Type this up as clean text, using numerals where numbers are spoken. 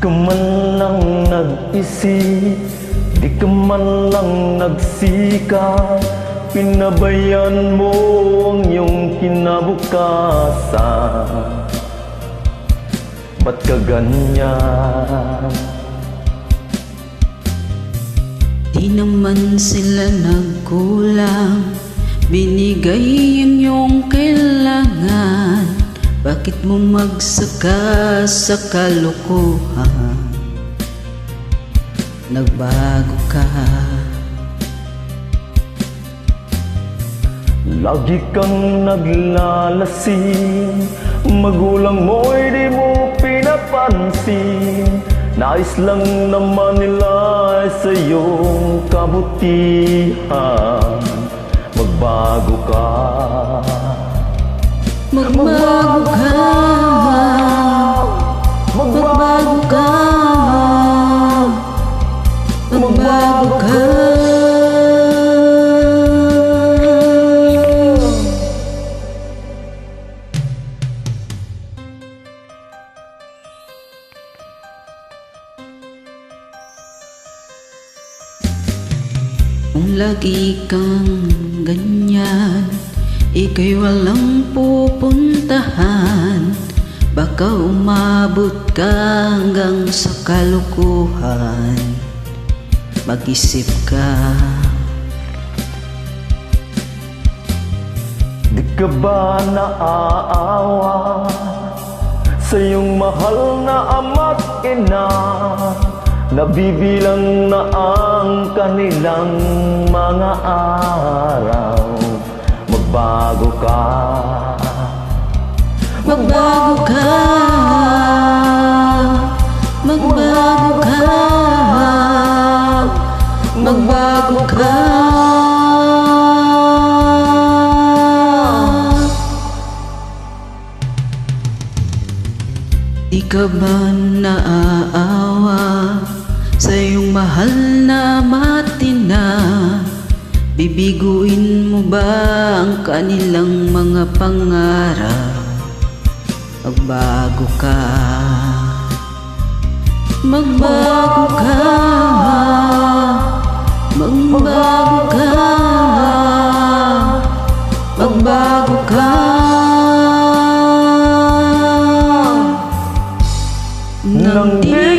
ka man lang nag-isip, di ka man lang nagsikap, pinabayaan mo ang iyong kinabukasan. Ba't ka ganyan? Di naman sila nagkulang, binigay ang iyong kailangan. Bakit mo magsaka sa kalokohan? Nagbago ka. Lagi kang naglalasing, magulang mo'y di mo pinapansin. Nais lang naman nila sa iyong kabutihan. Magbago ka. Magbago ka. Magbago ka. Magbago ka. Kung lagi kang ganyan, ika'y walang pupuntahan. Baka umabot ka hanggang sa kalukuhan. Mag-isip ka. Di ka ba naaawa sa iyong mahal na ama't ina? Nabibilang na ang kanilang mga araw. Magbago ka. Magbago ka. Magbago ka. Magbago ka. Di ka ba naaawa sa iyong mahal na matina? Bibiguin mo ba ang kanilang mga pangarap? Magbago ka. Magbago ka. Magbago ka. Magbago ka. Nang di